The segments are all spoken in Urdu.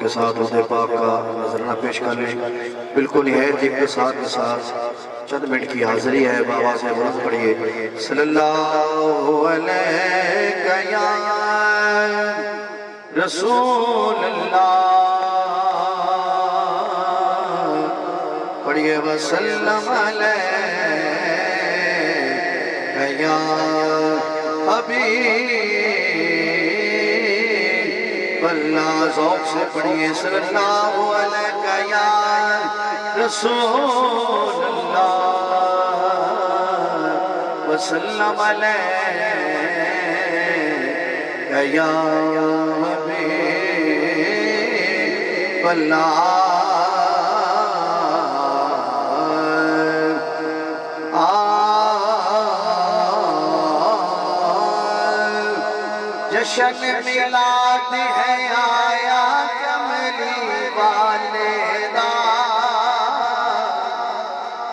کے ساتھ حضور پاک کا نظرانہ پیش کر لیں. بالکل نہایت اختصار کے ساتھ چند منٹ کی حاضری ہے. بابا سے بلند پڑھیے صلی اللہ علیہ یا رسول اللہ، پڑھیے وسلم علیہ یا حبیب اللہ. ذوق سے پڑھیے صلی اللہ علیہ یا رسول اللہ وسلم علیہ یا حبیب اللہ. جشن میلاد ہے آیا کملی والے دا،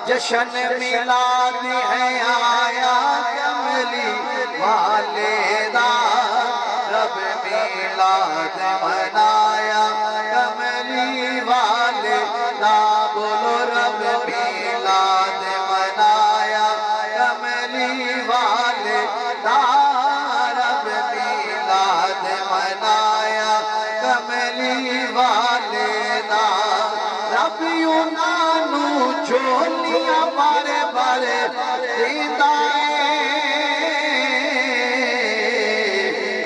جشن میلاد ہے آیا کملی والے دا، رب میلاد منایا کملی والے دا. بولو رب میلاد منایا کملی والے دا، منایا کملی والے دا. رب یونانو جھولیاں بارے بارے دیندہ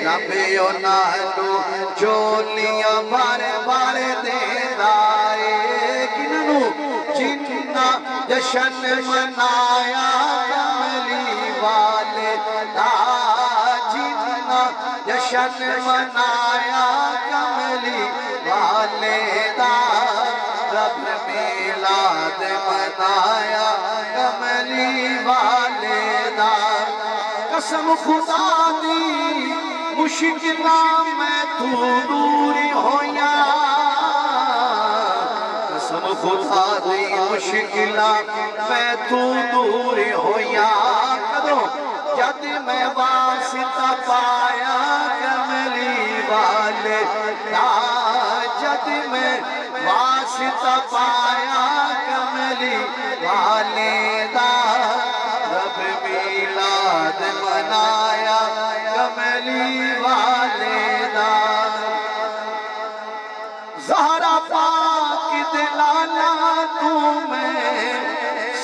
رب یونانو جھولیاں بارے بارے دیندہ کننو جنہ جشن منایا کملی والے دا، جشن منایا کملی والے دا. رب میلاد منایا کملی والے دا. قسم خدا دی مشکلاں میں تو دوری ہویا، قسم خدا دی مشکلاں میں تو دوری ہویا. کدوں جد میں واسطہ پایا کملی والے دا، جد میں واسطہ پایا کملی والے دا. رب میلاد منایا کملی والے دا. زہرا پاک دلالا تمہیں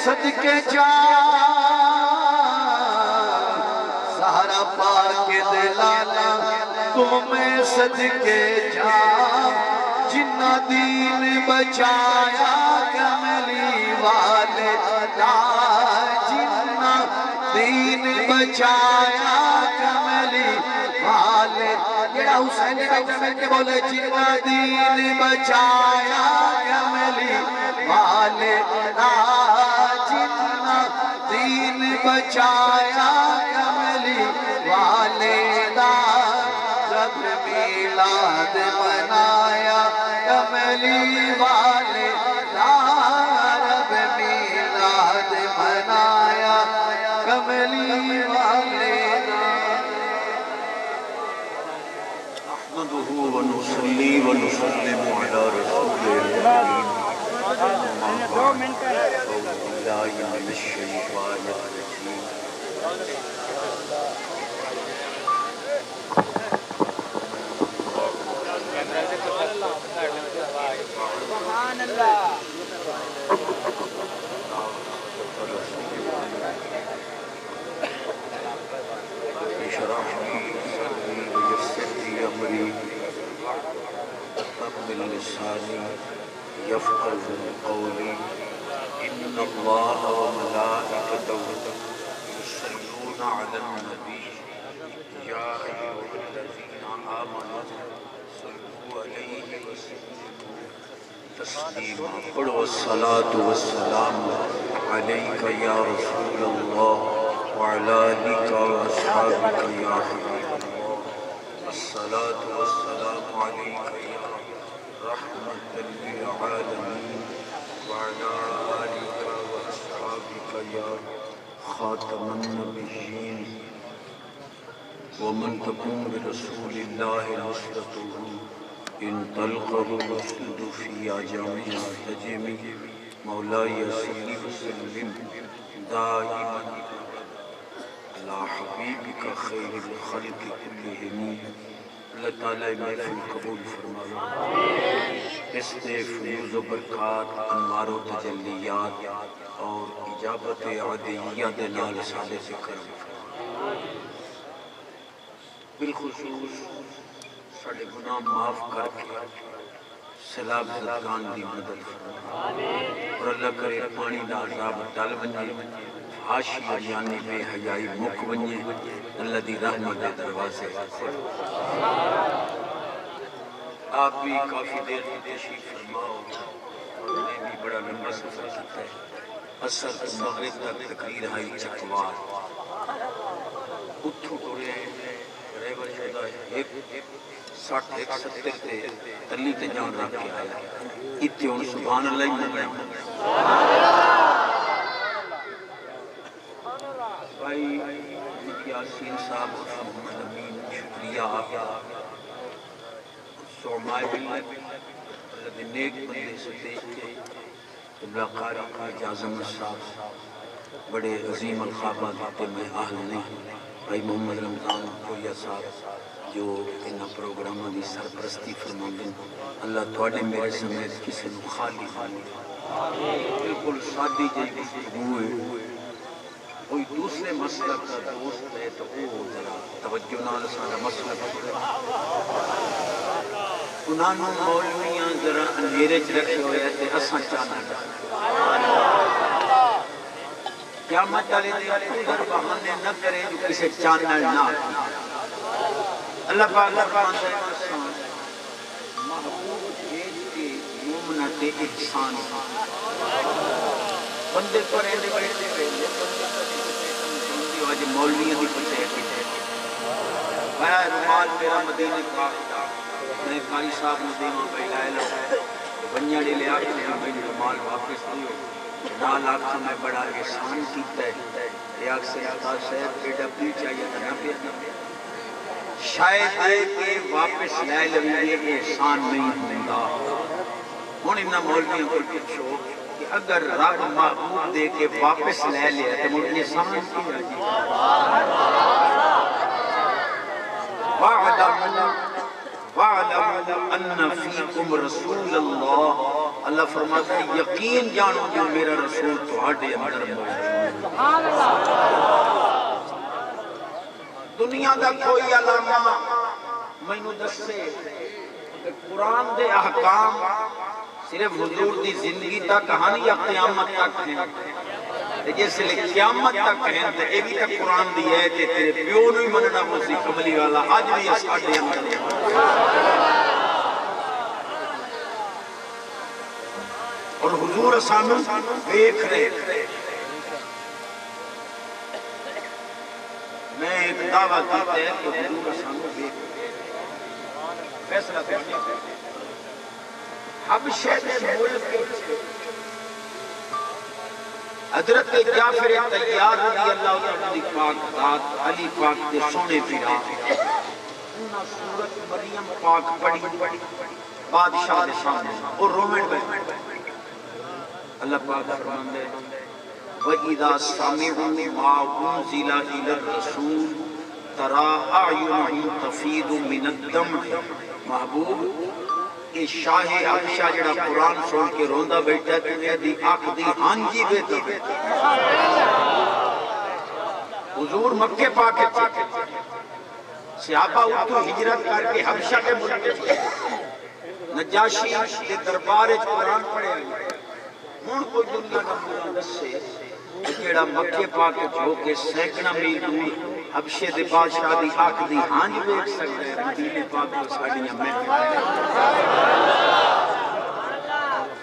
صدقے جا، زہرا پاک دلالا تمہیں صدقے جا. جنہ دین بچایا کملی والے دا، جنہ دین بچایا کملی والے. جڑا حسین بیٹا مل کے بولے جنہ دین بچایا کملی والے دا، جنہ دین بچایا کملی والے دا. رب میلاد منایا کملی والے دا، رب میلاد منایا کملی والے دا. نحمدہ ونصلی ونسلم علی رسول الکریم. اعوذ باللہ من الشیطان الرجیم. سبحان اللہ. اشرح لي صدري ويسر لي امري واحلل لساني يفقهوا قولي. ان الله وملائكته يصلون على النبي يا ايها الذين امنوا صلوا عليه وسلموا تسلیما. پڑھو الصلاة والسلام علیک یا رسول اللہ وعلی آلک واصحابک یا حبیب اللہ. الصلاة والسلام علیک یا رحمت للعالمین وعلی آلک واصحابک یا خاتم النبیین. ومن تكون برسول الله نصرته ان تلقه تجد في جامع تجمي مولاي صل وسلم دائما على حبيبك خير الخلق كلهم. اللہ تعالیٰ محفل قبول فرمائے، اس نے فیوز و برکات، انوار و تجلیات اور اجابت عدیہ دے نال سالے سے کرم فرمائے، بالخصوص ساڑے گناہ معاف کر کے سلاب زدگان دی مدد فرمائے، اور اللہ کرے پانی دا عذاب ڈال بنجے، حاشی جانی بے حیائی مک بنجے، اللہ دی رحمت دے دروازے آپ بھی کافی دیر کی تشریف فرماؤ، اور میں بھی بڑا لمبا سفر کیتا ہے، اثر مغرب تک تقریر آئی چکوار اتھو ٹوڑے ہیں ڈرائیور شدہ ہے، 60-70 تے تلی تے جان رکھ کے آیا اتھے ان سبحان اللہ ہی مگرے بھائی یاسین صاحب اور محمد امین شکریہ آپ سومائے بلّہ اللہ دے نیک بندے سے دیکھ کے قبلہ قاری قائد اعظم صاحب بڑے عظیم الخابہ دیتے میں اہل نہیں، بھائی محمد رمضان کویا صاحب جو انہا پروگرامہ دی سرپرستی فرماندن، اللہ توڑے میرے سمیت کسی نو خالی بالکل سادی جائی گفتگو ہے، کوئی دوسرے مسلک کا دوست ہے تو وہ ذرا توجہ نال سارا مسلک ہے، انہوں مولویاں ذرا اندھیرے چ رکھے ہوئے تھے اساں چاہنا قیامت والے دن در بہانے نہ کریں جو کسی چاہنا نہ اللہ پاک فرماتا ہے محبوب بھیج کے مومنت احسان بندے پر ایندے بیٹھے پہلے آج مولویاں دی پچھے ہے میں رومال میرا مدینہ پاک دا میں قاری صاحب نے دیمہ پہ لائے لو بنیا ڈے لے آگے میں رومال واپس دیو نال آکھا میں بڑا احسان کیتا ہے یہ آکھ سے آتا صاحب بیٹا پی چاہیے تھا نہ پیا شاید ہے کہ واپس لائے لوگے احسان نہیں ہوندہ ہون انہا مولویاں کو پچھو کہ اگر رب محبوب دے کے واپس لے لیا تو مجھے احسان کیا جی وَعْلَمُوا أَنَّ فِيكُمْ رَسُولَ اللَّهِ اللہ فرماتا ہے یقین جانو جو میرا رسول تہاڈے اندر موجود دنیا دا کوئی علامہ مینوں دسے کہ قرآن دے احکام صرف حضور دی زندگی تک کہانی یا قیامت تک ہیں جیسے لئے قیامت تک ہیں تو یہ بھی تک قرآن دی ہے کہ تیرے پیو نہیں مننا موسی کملی والا آج بھی اس آٹھے اندر اور حضور اسانو دیکھ رہے میں ایک دعویٰ دیتے ہیں کہ حضور اسانو دیکھ رہے فیصلہ کرنے حبشہ دے ملک حضرت جعفر طیار رضی اللہ عنہ پاک ذات علی پاک دے سونے پھرا انہا سورت مریم پاک پڑھی بادشاہ دے سامنے اور رومن بیٹھ اللہ پاک فرمان دے وَإِذَا سَمِعُوا مَا أُنزِلَ إِلَى الرَّسُولِ تَرَى أَعْيُنَهُمْ تَفِيضُ مِنَ الدَّمْعِ محبوب کہ شاہ حبشہ جڑا قرآن سن کے روندہ بیٹھا ہے کہ دی آنکھ دی ہانجی بیٹھا ہے حضور مکہ پاکے چکے صحابہ اتو ہجرت کر کے حبشہ کے ملک نجاشی کے دربار قرآن پڑھے ہون کوئی دنیا کا ملک سے جڑا مکہ پاکے جو کہ سینکڑا میل دور حبشے دے بادشاہ دی آنکھ دی ہانج بیٹھ سکتے ہیں مدینے پاک کو ساڑیاں میں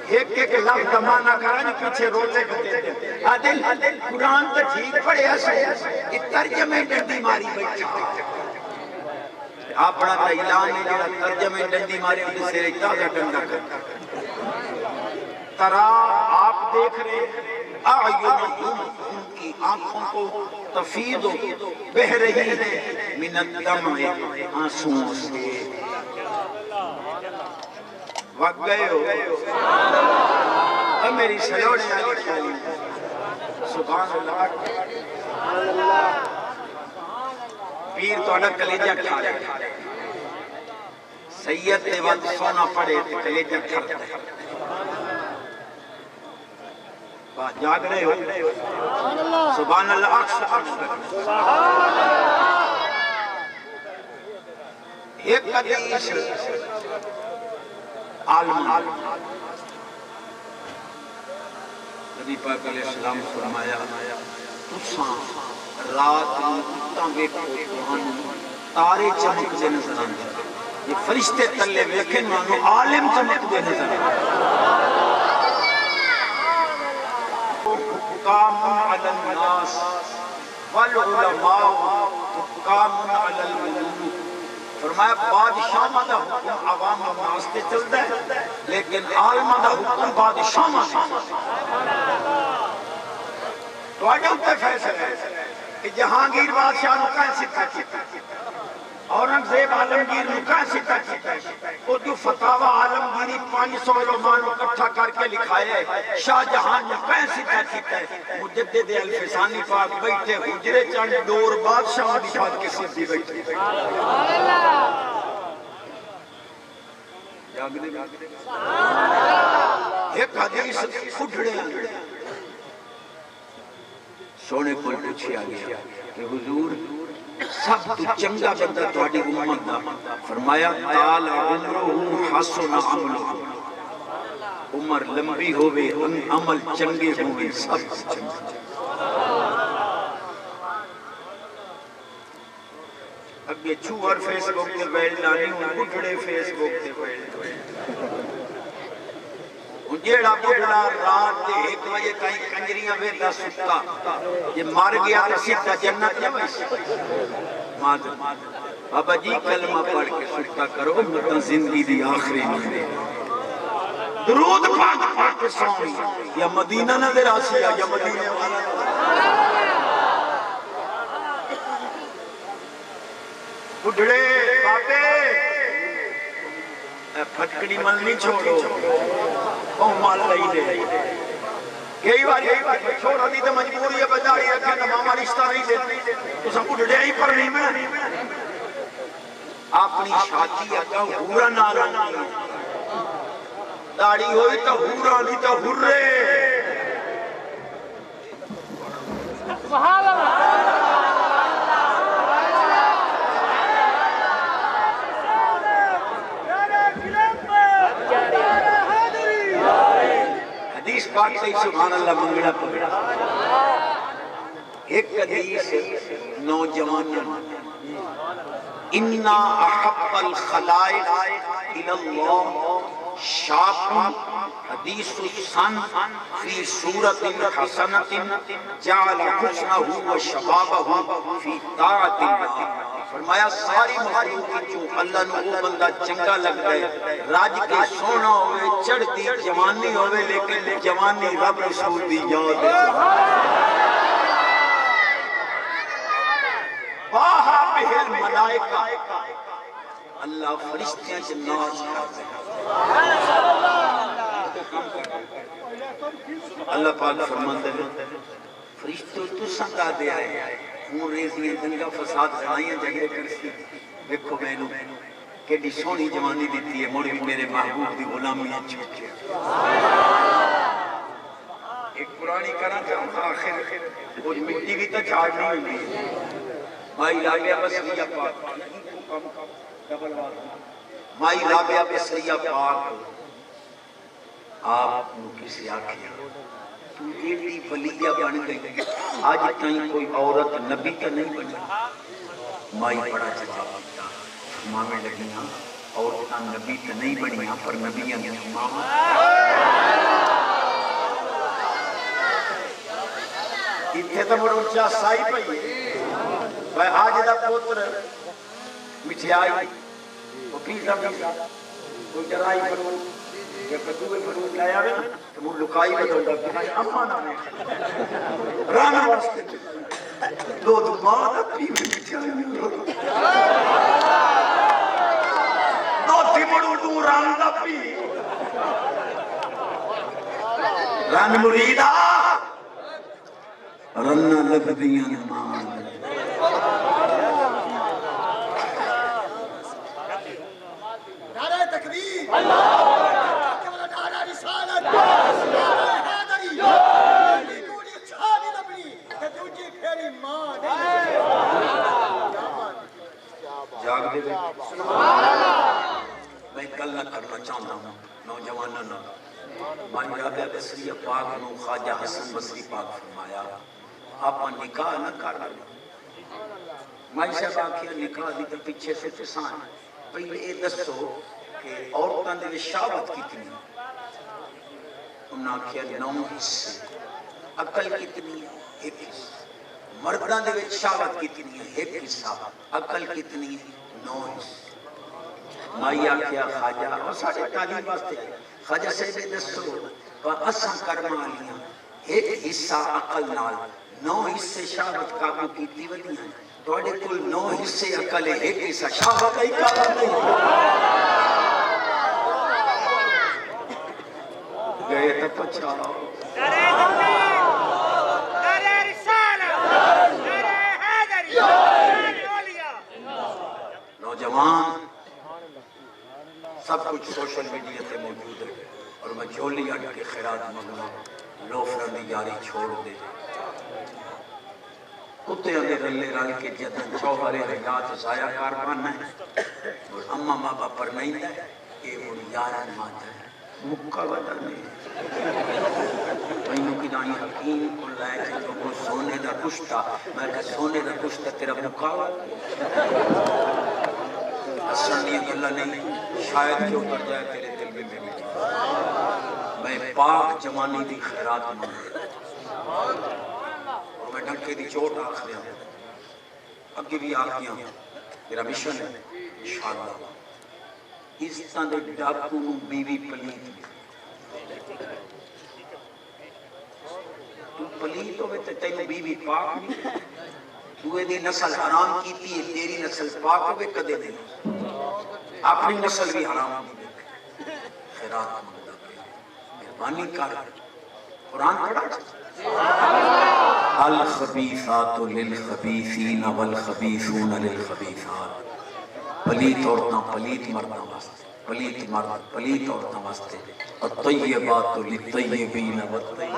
ایک لفظ دمانہ کرنے پیچھے روزے کھتے ہیں عادل قرآن تا ٹھیک پڑھے ایسے یہ ترجمہ ڈنڈی ماری بیٹھا اپنا تا اعلان ہے جڑا ترجمہ ڈنڈی ماری انہیں سے تازہ ڈنڈا کرتا ترا آپ دیکھ رہے اعینہم ان کی آنکھوں کو تفیض بہ رہی ہے من الدمع آنسوں سے وق گئے ہو اے میری سلوڑے آلی کھالی سبحان اللہ پیر تو اڈا کلیجہ کھا رہے سید دے وقت سونا پڑے تو کلیجہ کھا رہے بات جاگ رہے ہو سبحان اللہ اکس ایک حدیث عالم نبی پاک علیہ السلام فرمایا تساں رات نکتاں ویکھو تارے چمک دے نظر آندے یہ فرشتے تلے ویکھن مانو عالم چمک دے نظر آندے حکام علی الناس والعلماء حکام علی الملوک فرمایا بادشاہ دا حکم عوام الناس تے چلدا ہے لیکن عالم دا حکم بادشاہ دا تو آگے ہوتے فیصلہ ہے کہ جہانگیر بادشاہ نو کیسے کیتا اورنگزیب عالمگیر نو کیسے کیتا اور جو فتاوہ عالمگیری 500 علماء نو اکٹھا کر کے لکھائے شاہ جہان نو کیسے کیتا مجدد الفسانی پاک بیٹھے حجرے چند دور بادشاہ دی بات کے ساتھ بیٹھے ایک حدیث اٹھڑے سونے کو پوچھیا گیا کہ حضور سب تو چنگا بندہ تواڈی امت دا فرمایا طال عمرہ حسن عملہ عمر لمبی ہوئے عمل چنگے ہوئے سب چنگا اگے چوہر فیس بک تے بیل لانی ہوں بڑھڑے فیس بک تے بیل جیڑا بڑھڑا رات دے 1 بجے کہیں کنجریاں ویدہ ستا یہ مار گیا تو سیدھا جنت یا بس مادر بابا جی کلمہ پڑھ کے ستا کرو مطلب زندگی دی آخری نمبر درود پاک پاک کے سوئی یا مدینہ نظر آسیا یا مدینہ والا بڑھڑے بابے پھٹکڑی مل نہیں چھوڑو او مال لئی دے کئی بار چھوڑا دی تو مجبوری ہے بجاری رکھے نہ ماما رشتہ نہیں دے تو سب اٹھڑے ہی پر نہیں میں اپنی شادی اگا ہورا نہ رہنی داڑی ہوئی تو ہورا نہیں تو ہرے سبحان اللہ حدیث پاک سے سبحان اللہ منگڑا پکڑا ایک حدیث نوجوان اِنَّا أَحَبَّ الْخَلَائِقِ إِلَى اللَّهِ شَاقٌ حدیث السن فی صورت حسنت جعل حسنہ وشبابہ فی طاعت فرمایا ساری مخلوق جو اللہ نو وہ بندہ چنگا لگتا ہے راج کے سونا ہوئے چڑھ دی جوانی ہوئے لیکن جوانی رب رسول دی یاد ہے باہا بہل ملائکہ اللہ فرشتیاں سے ناز کرتے ہیں اللہ پاک فرماتے ہیں فرشتوں تو سنگا دے آئے ہوں ریزیاں دنگا فساد زنائیاں جگہ کرسی دیکھو بینو کہ دی سونی جوانی دیتی ہے موڑی میرے محبوب دی غلامیاں چھوٹے ایک پرانی کرنا چاہوں آخر وہ مٹی بھی تو چھاڑ نہیں ہوئی مائی رابعہ بسریہ پاک مائی رابعہ بسریہ پاک آپ نو کسی آکھیا تو ایڈی ولیہ بن گئی آج تائیں کوئی عورت نبی تا نہیں بنی مائی بڑا جواب دیتا مامے لگیاں عورتاں نبی تا نہیں بنیاں پر نبیاں نے ماں اتھے تو بڑا اچھا سائی پئی بھائی آج دا پوتر مٹھائی وہ پیزا کوئی جرائی فرون یا کدوے فرون لایا ہوئے تو وہ لکائی بتاؤں گا کہ اممہ نامے رانا واسطے دو ماں پی میں مٹھائی میں دو تیمڑوں دو ران دا پی رن مریدا رنہ لبدیاں مان نعرہ تکبیر نعرہ رسالت نعرہ حیدری دوری چھاڑی لبنی کہ دوجی پھیری ماں جاگ دے میں گل نہ کرنا چاہتا ہوں نوجوانوں نہ مان جابے بصری پاک نو خواجہ حسن بصری پاک فرمایا آپ نکاح نہ کر میں صاحب آکھیا نکاح دی تے پیچھے سے فسان پہلے یہ دسو کہ عورتاں دے شہوت کتنی انہاں آکھیا 9 حصے عقل کتنی ہے 1 حصہ مرداں دے وچ شہوت کتنی ہے 1 حصہ عقل کتنی ہے 9 حصے مائی آکھیا خواجہ اور ساڑھے تعلیم واسطے خواجہ سے دسو اساں کرما لیاں 1 حصہ عقل نال 9 حصے شہوت قابو کیتی ودیاں تواڈے کول 9 حصے عقل ہے 1 حصہ شہوت ہی قابو نہیں گئے تو پچھاؤ نعرہ رسالت نعرہ حیدری نعرہ اولیاء نوجوان سب کچھ سوشل میڈیا تے موجود ہے اور میں جھولی اڑ کے خیرات منگنا لوفرن دی یاری چھوڑ دے کتے دے رلے رل کے جدن چوبرے رات ضائع کار بننا ہے اور اماں بابا پر نہیں ہے یہ وہ یارن ماتا ہے مکہ ودا نہیں مینوں کی دانی حکیم کو لائے کہ جو کو سونے دا کشتا میں کہ سونے دا کشتا تیرا مکہ سنی گلا نہیں شاید کہ اتر جائے تیرے دل میں میری میں پاک جوانی دی خیرات مانگ اور میں ڈنکے دی چوٹ آکھ لیا اگے بھی آکھ دیا میرا مشن ہے انشاءاللہ اس طرح دے ڈاکو بیوی پلیت تو پلیت ہوئے تے تینوں بیوی پاک نہیں تو دی نسل حرام کیتی ہے تیری نسل پاک ہوئے کدے نہیں اپنی نسل بھی حرام نہیں خیرات مندہ مہربانی کر قرآن پڑھا الخبیثات للخبیثین والخبیثون للخبیثات پلیت عورتاں پلیت مرداں واسطے پلیت مرد پلیت عورتاں واسطے الطیبات للطیبین والطیبین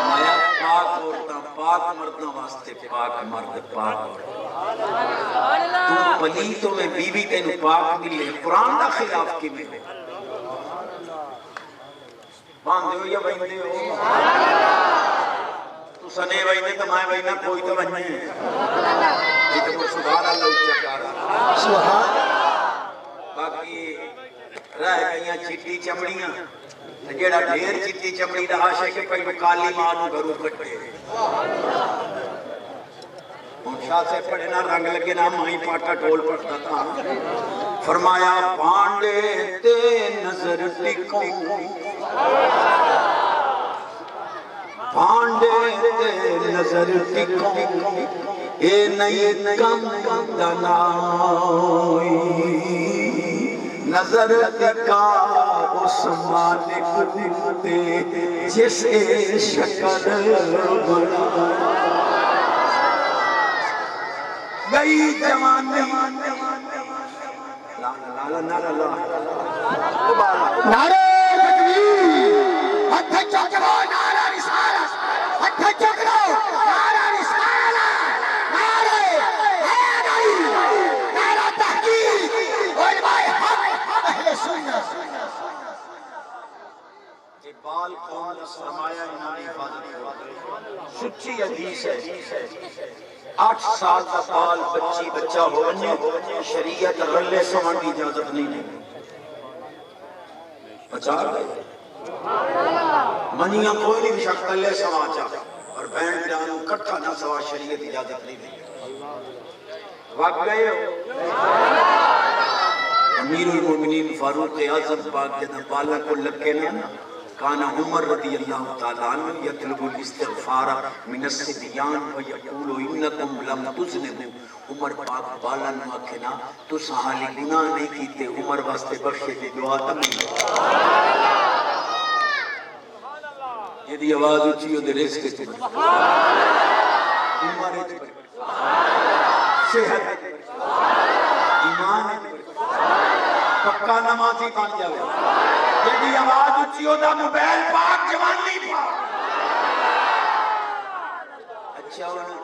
مایا پاک عورتاں پاک مرداں واسطے پاک مرد پاک عورتاں تو پلیتوں میں بیوی تینوں پاک ملے قرآن دا خلاف کی ملے باندھے ہو یا بہندے ہو تو سنے بہندے تو مائے بہندہ کوئی تو بہنے یہ تو سبحان اللہ اچھا کارا سبحان باقی رہ گئیاں چھٹی چمڑیاں جیڑا ڈھیر چھٹی چمڑی دا عاشق پہلو کالی مانو گھروں کٹے شاہ سے پڑھے نہ رنگ لگے نہ مائی پاٹا ٹول پڑتا تھا فرمایا پانڈے تے نظر ٹکوں پانڈے تے نظر ٹکوں اے نئی کم دنائی نظر ٹکا اس مالک تے جسے شکل بنا گئی جوانی نعرہ تکبیر ہتھ چکرو نعرہ رسالت ہتھ چکرو نعرہ رسالت نعرہ حیدری نعرہ تحقیق علماء حق اہل سنت بال قوم کا سرمایہ انہوں نے حفاظت سچی حدیث ہے 8 سال کا بال بچی بچہ ہو بچے شریعت رلے سمان کی اجازت نہیں دیں بچا گئے منیاں کوئی نہیں بشک رلے سمان چاہتا اور بین بیانوں کٹھا نہ سوا شریعت اجازت نہیں دیں وقت گئے ہو امیر المومنین فاروق اعظم پاک جدہ بالا کو لگے نا کانا عمر رضی اللہ تعالیٰ عنہ یطلب الاستغفار من الصبیان و یقول انکم لم تذنبوا عمر پاک بالا نو آکھنا تو سہالی گناہ نہیں کیتے عمر واسطے بخشے دی دعا تمہیں یہ آواز اچھی ہو دے رزق وچ برکت، عمر وچ برکت، صحت وچ برکت، ایمان وچ برکت، پکا نمازی بن جاوے، جیڑی آواز اچھی ہو دا موبائل پاک جوانی پاک۔ اچھا ہونا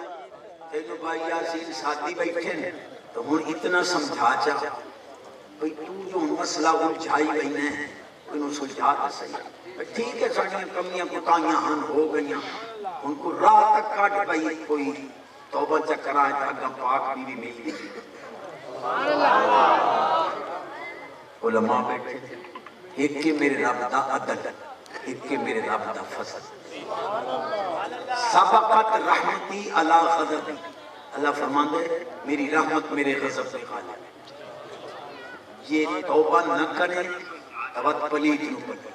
تینوں بھائی یاسین ساتھی بیٹھے نے تو ہن اتنا سمجھا چاہ بھئی تو جو مسئلہ الجھائی بینے ہیں انہوں سلجھا تا صحیح، ٹھیک ہے ساڑھیں کمیاں کوتاہیاں ہن ہو گئیاں، ان کو راہ تک کاٹ بھئی کوئی توبہ چکر آئے تھا اگم پاک بھی مل گئی۔ علماء بیٹھے تھے، ایک کے میرے رب دا عدل، ایک کے میرے رب دا فضل، سبقت رحمتی علی غضبی، اللہ فرماندے میری رحمت میرے غضب سے غالب، یہ توبہ نہ کرے توت پلید نو پلید،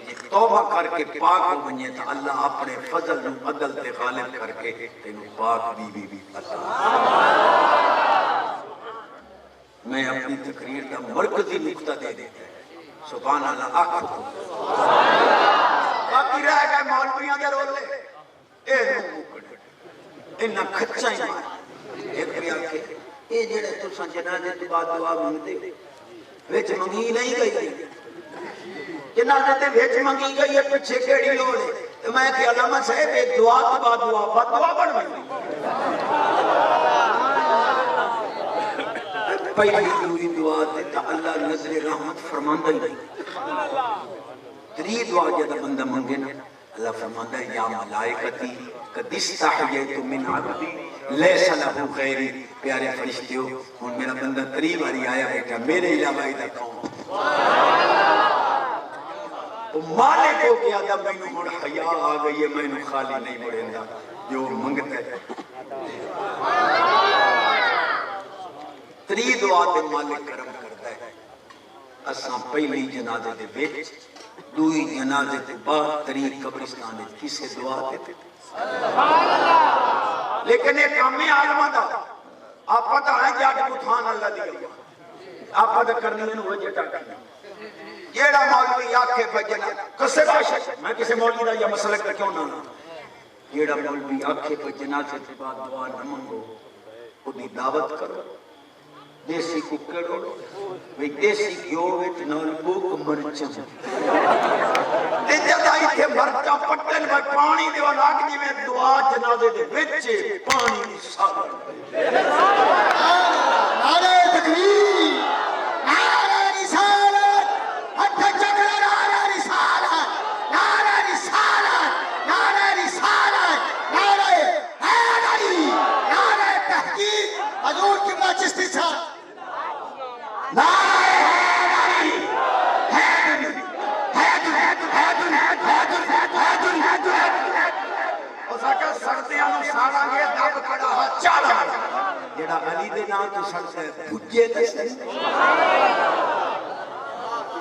یہ توبہ کر کے پاک ہو بنیے تو اللہ اپنے فضل نو عدل تے غالب کر کے تینو پاک بی عطا۔ میں اپنی تقریر کا مرکزی نقطہ دے دیتا ہے، سبحان اللہ آنکھوں کو باقی رہ گئے مولویاں دے رولے، اے نو مکڑے انہا کھچا ہی مار ایک بھی آکے اے جڑے تو سن جنازے تو بعد دعا مانگتے ویچ منگی نہیں گئی، جنازے تے ویچ منگی گئی ہے پچھے کیڑی لوڑے، تو میں کہ علامہ صاحب ایک دعا تو بعد دعا بڑھ گئی، پہلی دوری دعا دیتا اللہ نظر رحمت فرماندہ ہی نہیں، تری دعا جدہ بندہ منگے نا اللہ فرماندہ ہے یا ملائکتی قد استحییت من عبدی لیس لہو غیری، پیارے فرشتیوں ہن میرا بندہ تری باری آیا بیٹا میرے علاوہ ادھر کون، تو مالک ہو گیا دا میں نے مڑ حیاء آ گئی ہے میں نے خالی نہیں مڑیں گا جو منگتا ہے، تری دعا تے مالک کرم کرتا ہے، اساں پہلی جنازے دے بیچ دوئی جنازے تے بعد تری قبرستان کسے دعا دیتے لیکن ایک ہمیں عالمہ دا آپ پتہ ہے جاٹ بتھان اللہ دی اللہ آپ پتہ کرنی ہے وہ جٹا کرنی جیڑا مولوی آکھے بجنا کسے باشا میں کسے مولوی دا یا مسئلہ کا کیوں نہ جیڑا مولوی آکھے بجنا سے بعد دعا نہ منگو انہی دعوت کرو دیسی ککڑو وی دیسی گیو ویچ نال بوک مرچم تے جدائی تھے مرچا پٹن میں پانی دیو لاگ جی میں دعا جنازے دے وچے پانی ساگر نعرہ تکبیر، نعرہ رسالت، ہتھ چکر نعرہ رسالت، نعرہ رسالت، نعرہ رسالت، نعرہ حیدری، نعرہ تحقیق، حضور قبلہ چشتی صاحب، نعرہ حیدری، حیدری، حیدری، حیدری، حیدری، حیدری، حیدری، اس کا سردیاں نو سارا گے دب کڑا ہا چالا جیڑا علی دے نام تو سڑتا ہے بھجے دے سے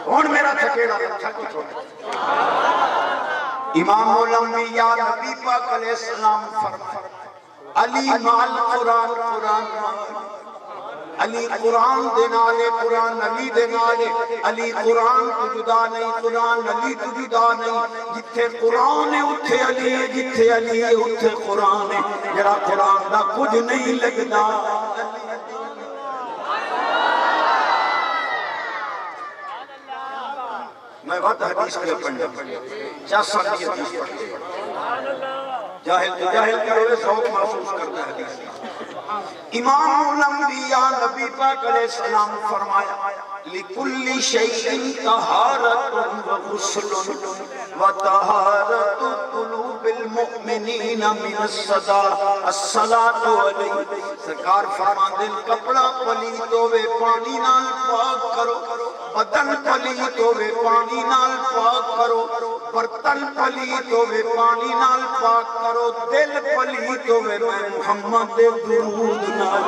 ہون میرا تھکیڑا چھک چھوڑا امام الانبیاء نبی پاک علیہ السلام فرمائے علی مال قرآن قرآن علی قرآن دے نالے قرآن علی دے نالے علی قرآن تو جدا نہیں قرآن علی تو جدا نہیں جتھے قرآن ہے اتھے علی ہے جتھے علی ہے اتھے قرآن ہے جڑا قرآن دا کچھ نہیں لگنا میں بات حدیث کے پڑھنا چاہ سالی حدیث پڑھنا جاہل تو جاہل کے ہوئے ذوق محسوس کرتا ہے حدیث امام الانبیاء نبی پاک علیہ السلام فرمایا لِكُلِّ شَيْءٍ طَهَارَةٌ وَغُسْلٌ وَطَهَارَةُ قُلُوبِ الْمُؤْمِنِينَ مِنَ الصَّلَاةُ عَلَيْهِ سرکار فرماندے کپڑا پلیت ہوئے پانی نال پاک کرو بدن پلیت ہوئے پانی نال پاک کرو برتن پلیت ہوئے پانی نال پاک کرو دل پلیت ہوئے میں محمد درود نال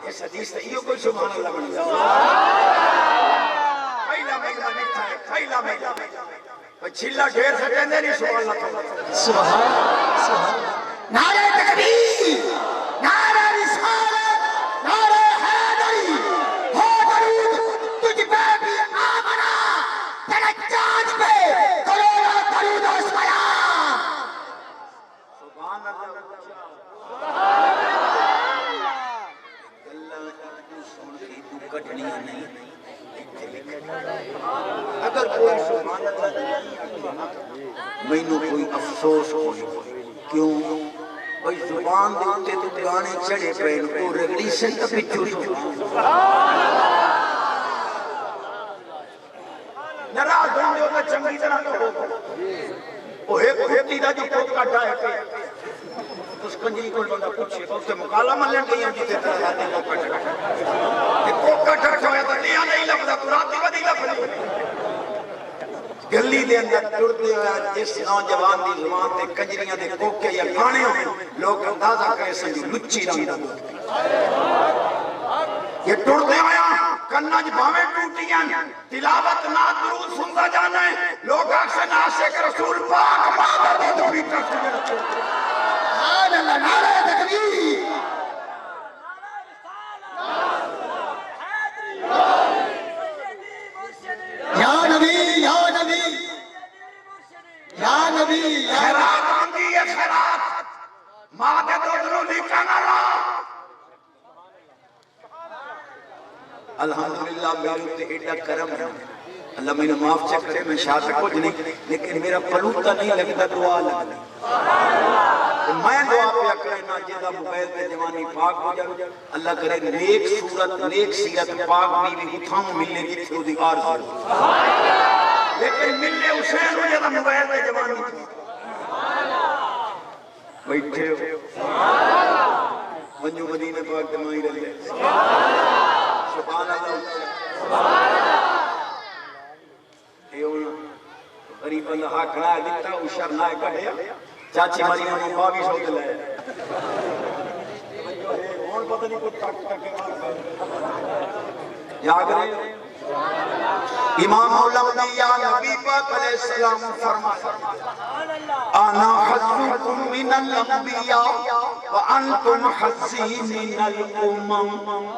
اس حدیث سے یہ کوئی سبحان اللہ بن جائے پہلا مہینہ مٹھا ہے پہلا مہینہ چھلا ڈھیر سے کہندے نہیں سبحان اللہ سبحان سبحان نعرہ تکبیر نعرہ رسالت نعرہ حیدری ہو درود تجھ پہ بھی آمنا تیرے چاند پہ کروڑا درود و سلام سبحان اللہ اللہ سن کے تو کٹنی نہیں اگر کوئی سبحان اللہ میں نو کوئی افسوس کوئی کیوں کوئی زبان دیتے تو گانے چڑھے پہن کو رگڑی سے پچھو نراز ہوندے ہوتا چنگی طرح تو ہو وہ ایک ہوتی دا جو کوئی کٹا ہے کہ اس کنجری کو بندہ پوچھے اس سے مقالہ ملن گئی ہیں جیتے طرح جاتے ہیں کو کٹا چھویا تھا لیا نہیں لفظہ تو رات دی بدی لفظ گلی دے اندر ٹرتے ہوئے جس نوجوان دی زبان تے کنجریاں دے کوکے یا گانے ہوئے لوگ اندازہ کرے سنجو لچی رنگ یہ ٹرتے ہوئے کنج بھاویں ٹوٹیاں تلاوت نات درود سنتا جانا ہے لوگ اکثر عاشق رسول پاک مادر دے تو بھی ٹرتے ہوئے سبحان اللہ نعرہ تکبیر یا نبی یا نبی یا نبی خیرات آندی ہے خیرات ماں دے دودھنو لکھانا رہا الحمدللہ میرے تے ایڈا کرم ہے اللہ میں نے معاف چکتے میں شاہ سے کچھ نہیں لیکن میرا پلوتا نہیں لگتا دعا لگتا میں دعا پیا کرنا جیدہ موبائل پہ جوانی پاک ہو جائے اللہ کرے نیک صورت نیک سیرت پاک بیوی اتھام ملنے کی تھی دی آرز لیکن ملنے حسین ہو جیدہ موبائل پہ جوانی بیٹھے ہو منجو مدینہ پاک دمائی رہے سبحان اللہ غریب اللہ کھڑا ہے دیتا اشار نہ کھڑیا چاچی مریم نے باوی سو دلائے کون پتہ نہیں کچھ ٹک ٹک یاد رہے امام الانبیاء نبی پاک علیہ السلام فرمایا انا حظکم من الانبیاء وانتم حظی من الامم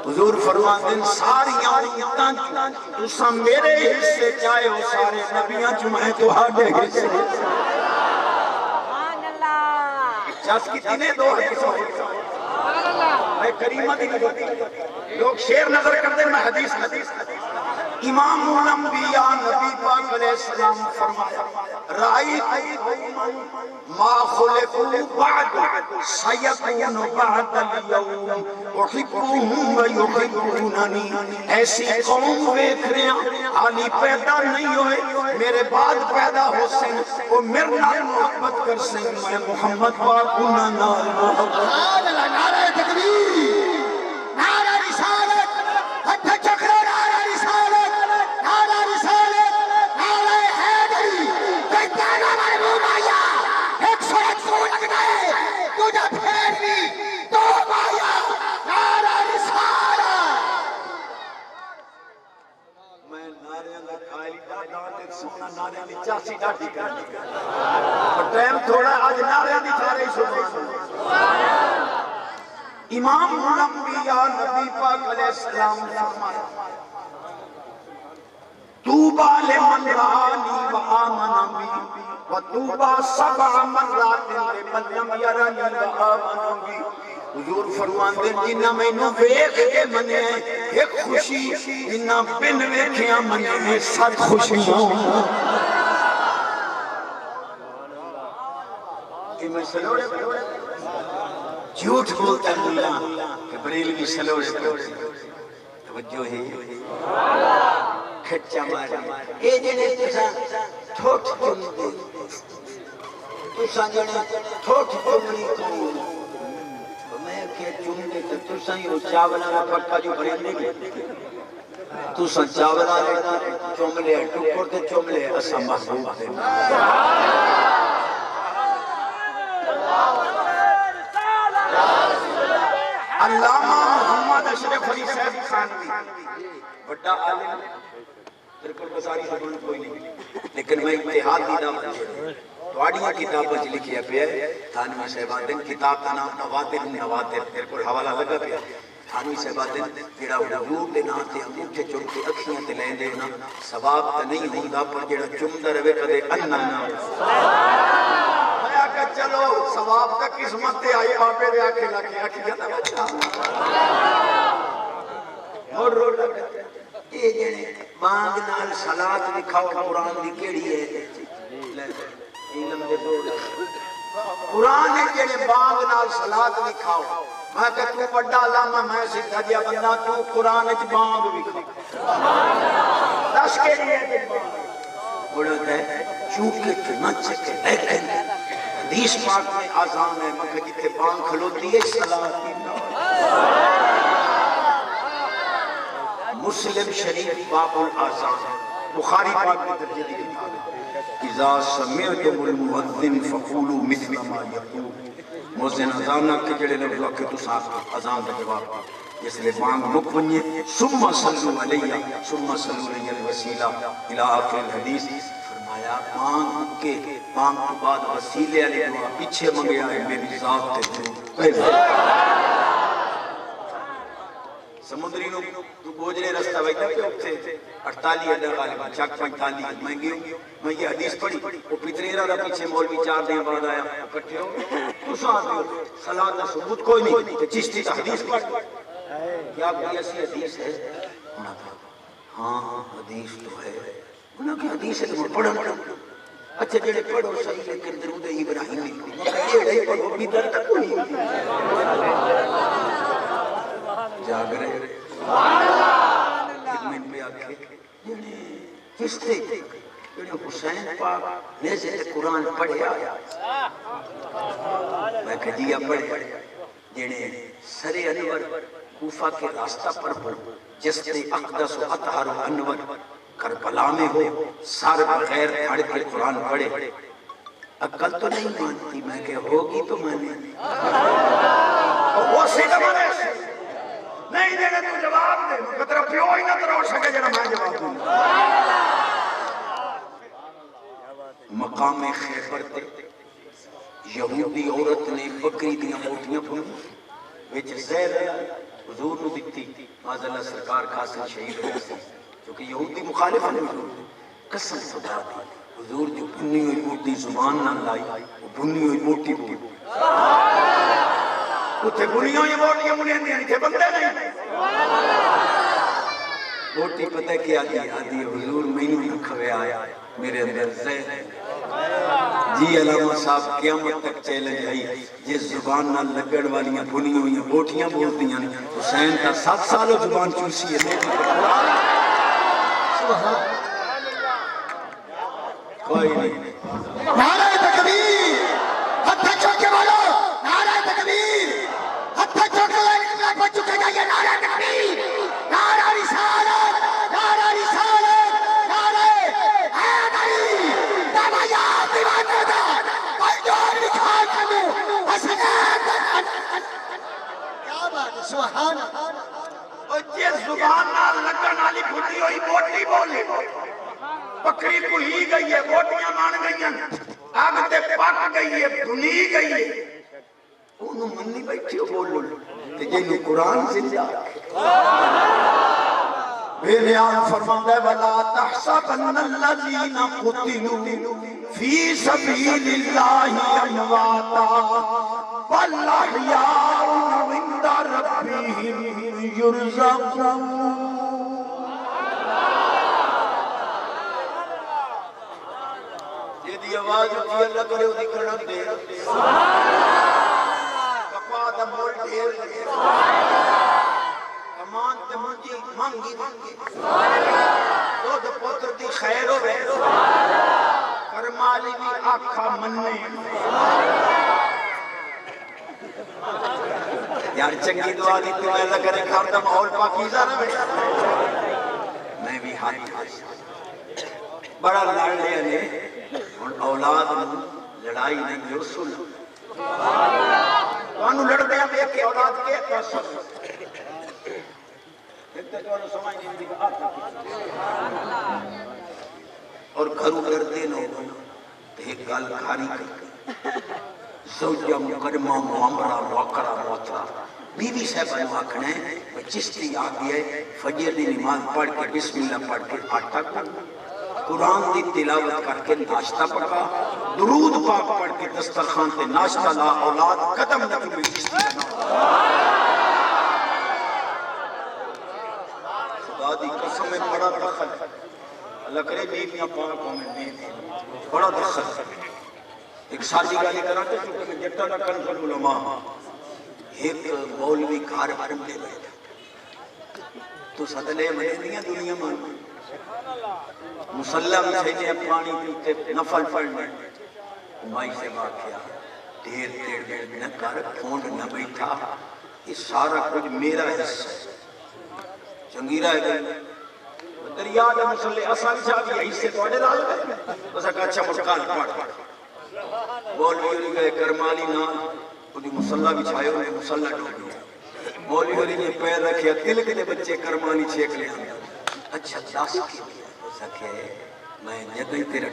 حضور فرماتے ہیں ساری آمتاں تساں میرے حصے چاہے ہو سارے نبیاں چمہیں تو ہاڑے حصے چاس کی تینے دو حدیثوں میں کریمہ دی لوگ شیر نظر کرتے ہیں میں حدیث امام الانبیاء نبی پاک علیہ السلام فرمایا رأیت ما خلقوا بعد سیکون بعد اليوم احبهم ویحبوننی ایسی قوم دیکھ رہے ہیں علی پیدا نہیں ہوئے میرے بعد پیدا ہو سن وہ میرے نال محبت کر سن میں محمد پاک انہاں نال محبت سبحان اللہ نعرہ تکبیر نعرہ رسالت ہتھ چکرے نعرہ رسالت نعرہ رسالت نعرہ حیدری کہتا نا مرموم آیا ایک سورت کو لگنا ہے تجھا پھیر بھی تو آیا نعرہ رسالت میں ناریاں دا کھائی دادان ایک سونا ناریاں دی چاسی ڈاٹی کرنی اور ٹائم تھوڑا آج ناریاں دی تھارے سونا امام الانبیاء نبی پاک علیہ السلام فرمایا توبہ لمن رآنی وآمن بی وتوبہ سبع مرات لمن لم یرنی وآمن بی حضور فرماندے جنہ میں نو ویکھ کے منے ایک خوشی جنہ بن ویکھیاں منے سات خوشیاں کہ میں سلوڑے جھوٹ بولتا ہے ملا کہ بریلوی سلوڑے توجہ ہے کھچا مارے اے جنے تساں ٹھوٹ چمتے تساں جنے ٹھوٹ چمنی کھوں میں کہ چمتے تساں ہی چاولا میں پکا جو بریلے گئے تساں چاولا چملے ٹکر تے چملے اساں محبوب دے علامہ محمد اشرف علی صاحب خانوی بڑا عالم تیرے کو بازاری زبان کوئی نہیں، لیکن میں اتحاد دی دعوت دے تواڈیاں کتاباں وچ لکھیا پیا ہے تھانوی صاحبہ دن کتاب دا نام نوادر نوادر، تیرے کو حوالہ لگا پیا تھانوی صاحبہ دن جڑا حضور دے نام تے انگوٹھے چم کے اکھیاں تے لیندے نا ثواب تے نہیں ہوندا، پر جڑا چمدا رہے کدے اللہ نہ میں آکھا چلو ثواب تے قسمت تے آئی بابے دے آکھے لگے اکھیاں دا بچہ اور رو لگا یہ جڑے مانگ نال صلاۃ لکھاؤ قرآن دی کیڑی ہے علم دے بول قرآن ہے جڑے مانگ نال صلاۃ لکھاؤ میں کہ تو بڑا علامہ میں سیدھا جیا بندہ تو قرآن وچ مانگ بھی کھا دس کے لیے بڑا ہے چونکہ تو نہ چکے لیکن حدیث پاک میں آزان ہے مگر جتے بانگ کھلوتی ہے صلاۃ کی مسلم شریف باب الآزان بخاری پاک میں درجے دی کتاب ہے اذا سمعتم المؤذن فقولوا مثل ما يقول مؤذن اذان کے جڑے لفظ کہ تو صاحب اذان دا جواب جس لئے بانگ مک ونجے ثم صلوا علیہ ثم صلوا علیہ الوسیلہ الى آخر الحدیث فرمایا بانگ کے بانگ کے بعد وسیلے علی دعا پیچھے منگیا ہے میری ذات تے سمندری نو تو گوجرے رستہ ویدہ پہ اپتے 48 اڈا غالبا چاک 45 میں گئے میں یہ حدیث پڑھی وہ پتریرہ دا پیچھے مولوی 4 دن بعد آیا اکٹھے ہو تو ساتھ دیو صلاح دا ثبوت کوئی نہیں کہ چشتی تا حدیث پڑھ کیا کوئی ایسی حدیث ہے انہاں کہا ہاں حدیث تو ہے انہاں کہ حدیث ہے تو پڑھا اچھا جڑے پڑھو صحیح لیکن درود ابراہیم نہیں یہ نہیں پڑھو بھی در تک نہیں جاگ رہے خدمت میں آکھے کستے جنہیں حسین پاک نیزے قرآن پڑھے آیا میں کھجیا پڑھے جنہیں سر انور کوفہ کے راستہ پر پڑھو جس تے اقدس و اطہر و انور کربلا میں ہو سار بغیر پڑھ کے قرآن پڑھے عقل تو نہیں مانتی میں کہ ہوگی تو میں نے وہ سیدھا مانے نہیں دینے تو جواب دے کہ تیرا پیو ہی نہ ترہ ہو سکے جنہا میں جواب دوں مقام خیبر تے یہودی عورت نے بکری دیا موٹیاں پھنی ویچ زیر حضور نو دکھتی معذاللہ سرکار خاصل شہید ہوئی سی کیونکہ یہودی مخالف ہے حضور قسم خدا دی حضور جو بنی ہوئی موٹی زبان نہ لائی وہ بنی ہوئی موٹی بولی اتھے بنیوں یہ موٹیاں منہیں دیا نہیں تھے بندے نہیں موٹی پتہ کیا آدھی حضور میں نہ کھوے آیا میرے اندر زہر ہے جی علامہ صاحب قیامت تک چیلنج آئی جس زبان نہ لگڑ والیاں بنیوں یہ موٹیاں بول دیاں حسین کا 7 سالوں زبان چوسی ہے کوئی نہیں نعرہ تکبیر ہتھا چوکے بولو نعرہ تکبیر ہتھا چوکے لائن پر چکے جائیے نعرہ تکبیر نعرہ رسالت نعرہ رسالت نعرہ حیدری نمایات دیوانے دا پنجور لکھا کرو حسنات کیا بات ہے سبحان اور جس زبان نہ لگن والی بھٹی ہوئی موٹی بولی بکری کو ہی گئی ہے موٹیاں مان گئی ہیں آگ تے پاک گئی ہے بھنی گئی ہے انہوں منی بیٹھی ہو بولو کہ جنہوں قرآن زندہ میرے آن فرماندہ ہے وَلَا تَحْسَبَنَّ الَّذِينَ قُتِلُوا فِي سَبِيلِ اللَّهِ أَمْوَاتًا بَلْ أَحْيَاءٌ عِندَ رَبِّهِمْ يُرْزَقُونَ یہ دی آواز اٹھی اللہ کرے وہ دکھڑا دے کپا دا مول دیر لگے امان تے منجی مانگی مانگی دو دو پوتر دی خیر ہو رہے کرمالی بھی آکھا مننے یار چنگی دعا دی تو اللہ کرے کھارتا ماحول پاکیزہ نہ بیٹا میں بھی ہاتھ بڑا لڑ لیا نے اور اولاد لڑائی نہیں جو سن وانو لڑ دیا میں کہ اولاد کے سن تے تو سمجھ نہیں دی اور گھروں ڈردے نہ ہو تے ایک گل کھاری کرتے زوجہ مقدمہ معامرہ واقعہ موترا بیوی صاحب نے آکھنا ہے چشتی آ گیا ہے فجر دی نماز پڑھ کے بسم اللہ پڑھ کے آٹا قرآن دی تلاوت کر کے ناشتہ پکا درود پاک پڑھ کے دسترخوان تے ناشتہ لا اولاد قدم نبی میں چشتی بنا خدا دی قسم میں بڑا دخل ہے اللہ کرے بیویاں پاک ہمیں بیوی بڑا دخل ہے ایک ساتھی گالی کراتے چونکہ میں جٹا نہ کنفر علماء ایک مولوی گھار پھنڈے بیٹھا تو صدلے میں نہیں دنیا مان مسلح میں چھے پانی پیتے نفل پڑھنے مائی سے واقعہ دیر نہ کر پھونڈ نہ بیٹھا یہ سارا کچھ میرا حصہ چنگیرہ ہے گئے دریا دے مسلح آسان چاہ بھی حصے تو آنے لال گئے بس اکا اچھا مرکال پڑھ مولوی ہوئی گئے کرمالی نام خودی مسلح بھی چھائے ہوئے مسلح ڈھو گیا مولوی ہوئی نے پیر رکھیا تلک دے بچے کرمانی چھیک لے آنے اچھا داس کی سکے میں جدہی تیرا